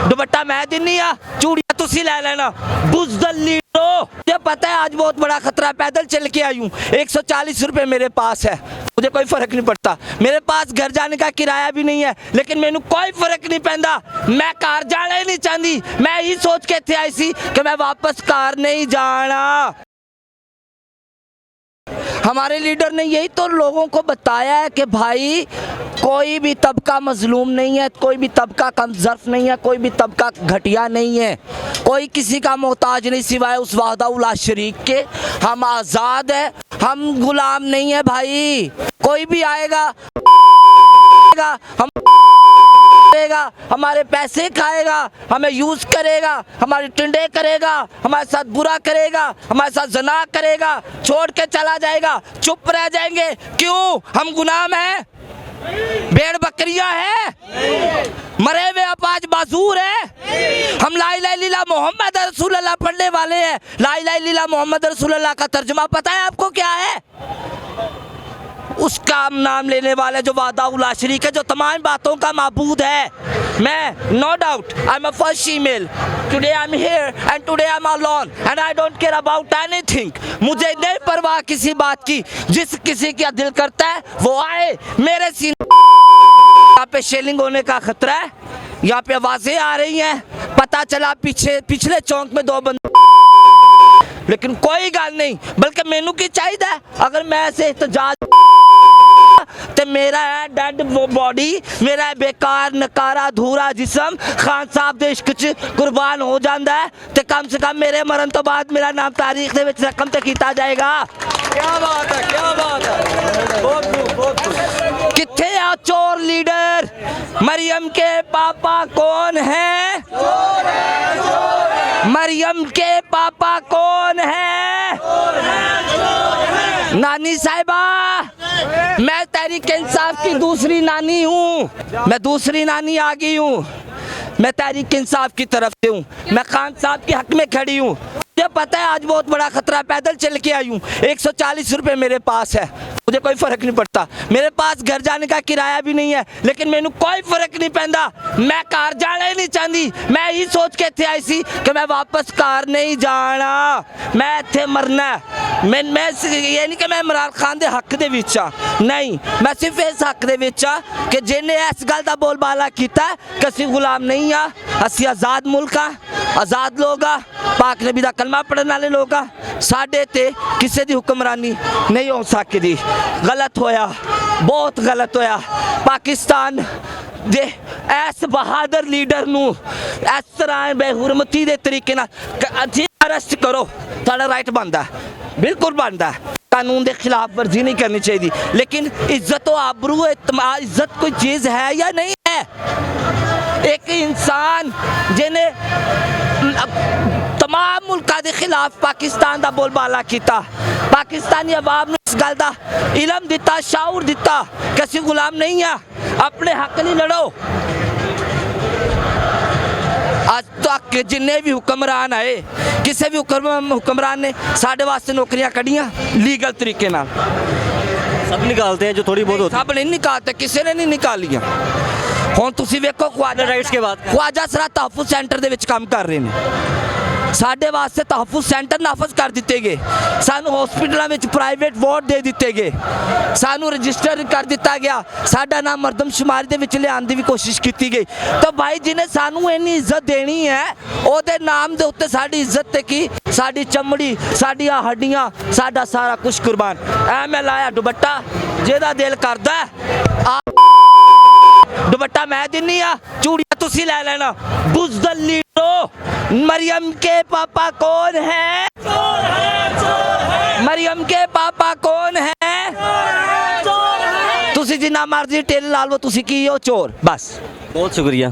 दुपट्टा मैं दिनी आ, चूड़ियां तुसी ले लेना। बुज़दल लीडरो, मुझे पता है आज बहुत बड़ा खतरा, पैदल चल के आई हूँ, 140 रुपए मेरे पास है, मुझे कोई फर्क नहीं पड़ता। मेरे पास घर जाने का किराया भी नहीं है, लेकिन मैनू कोई फर्क नहीं पैंदा। मैं कार जाना ही नहीं चाहती, मैं ही सोच के इत्थे आई सी कि मैं वापस कार नहीं जाना। हमारे लीडर ने यही तो लोगों को बताया है कि भाई कोई भी तबका मजलूम नहीं है, कोई भी तबका कमजर्फ नहीं है, कोई भी तबका घटिया नहीं है, कोई किसी का मोहताज नहीं सिवाय उस वाहदा शरीक के। हम आज़ाद है, हम गुलाम नहीं है भाई। कोई भी आएगा हम हमारे पैसे खाएगा, हमें यूज करेगा, हमारी टिंडे करेगा, हमारे साथ बुरा करेगा, हमारे साथ जना करेगा, छोड़ के चला जाएगा, चुप रह जाएंगे। क्यों? हम गुलाम हैं? भेड़ बकरियां हैं? मरे हुए अपाज बाजूर है? हम ला इलाहा इल्लल्लाह मोहम्मद रसूल अल्लाह पढ़ने वाले हैं। ला इलाहा इल्लल्लाह मोहम्मद रसूल अल्लाह का तर्जुमा पता है आपको क्या है? उसका नाम लेने वाले जो वादा शरीक है, जो तमाम बातों का माबूद है। मैं no doubt I am a first female, today I am here and today I am alone and I don't care about anything. मुझे नहीं परवाह किसी बात की, जिस किसी का दिल करता है वो आए मेरे सीने। यहाँ पे शेलिंग होने का खतरा है, यहाँ पे आवाजें आ रही हैं, पता चला पिछले चौक में 2 बंदे, लेकिन कोई गल नहीं। बल्कि मैनू की चाहिए, अगर मैं ऐसे एहतजाज ते मेरा है डेड बॉडी, मेरा है बेकार नकारा अधूरा जिस्म खान साहब दे इश्क च कुर्बान हो जाता है, ते कम से कम मेरे मरण तो बाद मेरा नाम तारीख दे विच रकम ते कीता जाएगा। क्या बात है, क्या बात है, बहुत खूब। किथे आ चोर लीडर? मरियम के पापा कौन है? मरियम के पापा कौन है? नानी साहिबा, मैं तहरीक इंसाफ की दूसरी नानी हूँ, मैं दूसरी नानी आ गई हूँ, मैं तहरीक इंसाफ की तरफ से हूँ, मैं खान साहब के हक में खड़ी हूँ। मुझे पता है आज बहुत बड़ा खतरा, पैदल चल के आई हूँ, 140 रुपए मेरे पास है, मुझे कोई फर्क नहीं पड़ता। मेरे पास घर जाने का किराया भी नहीं है, लेकिन मैनू कोई फर्क नहीं पैंदा। मैं कार जाना ही नहीं चाहती, मैं ही सोच के इत्थे आई सी कि मैं वापस कार नहीं जाना, मैं इत्थे मरना। मैं ये नहीं कि मैं इमरान खान दे हक दे विच आ, नहीं, मैं सिर्फ इस हक दे विच आ कि जिन्हें इस गल दा बोलबाला कीता कि असीं गुलाम नहीं आ, असीं आज़ाद मुल्क आ, आज़ाद लोग आ, पाक नबी दा कलमा पढ़ने वाले लोग आ, साडे ते किसी दी हुक्मरानी नहीं हो सकदी। गलत होया, बहुत गलत होया। पाकिस्तान दे ऐस बहादुर लीडर नू इस तरह बेहुरमती दे तरीके नाल अरेस्ट करो, तुहाडा राइट बनदा, बिल्कुल बनदा, कानून के खिलाफ वर्जी नहीं करनी चाहिए, लेकिन इज्जत और आबरू इज्जत कोई चीज़ है या नहीं है? एक इंसान जिन्हें तमाम मुल्कों के खिलाफ पाकिस्तान का बोलबाला किया, पाकिस्तानी अवाम ने इस गल का इलम दिता, शाऊर दिता कि असीं गुलाम नहीं है, अपने हक नहीं लड़ो। आज तक जिन्ने भी हुक्मरान आए, किसी भी हुक्मरान ने साढ़े वास्ते नौकरियां कढ़ियां लीगल तरीके नाल? सब निकालते हैं जो थोड़ी बहुत होती है। सब नहीं निकालते, किसी ने नहीं निकालियां। हुण तुसीं वेखो ख्वाजा राइट्स के बाद ख्वाजा सरा तहफुज सेंटर दे विच काम कर रहे हैं, साढ़े वास्ते तहफुज सेंटर नाफज कर दिते गए, सानू हॉस्पिटलों में प्राइवेट वार्ड दे दिते गए, सानू रजिस्टर कर दिता गया, साडा नाम मरदमशुमारी दे विच लिआउण दी भी कोशिश की गई। तो भाई जिन्हें सानू इन्नी इज्जत देनी है, ओहदे नाम दे उत्ते साडी इज्जत ते की, साडी चमड़ी, साडियां हड्डियां, साडा सारा कुछ कुर्बान। ऐ मैं लाया दुपट्टा, जेदा दिल करदा दुपट्टा मैं दिनी आ, चूड़ियां तुसी ले लेना। बुज़दल लीडरो, मरियम के पापा कौन है? मरियम के पापा कौन है? तुसी जिन्ना मर्जी टेल ला लो, तुसी की हो चोर। बस, बहुत शुक्रिया।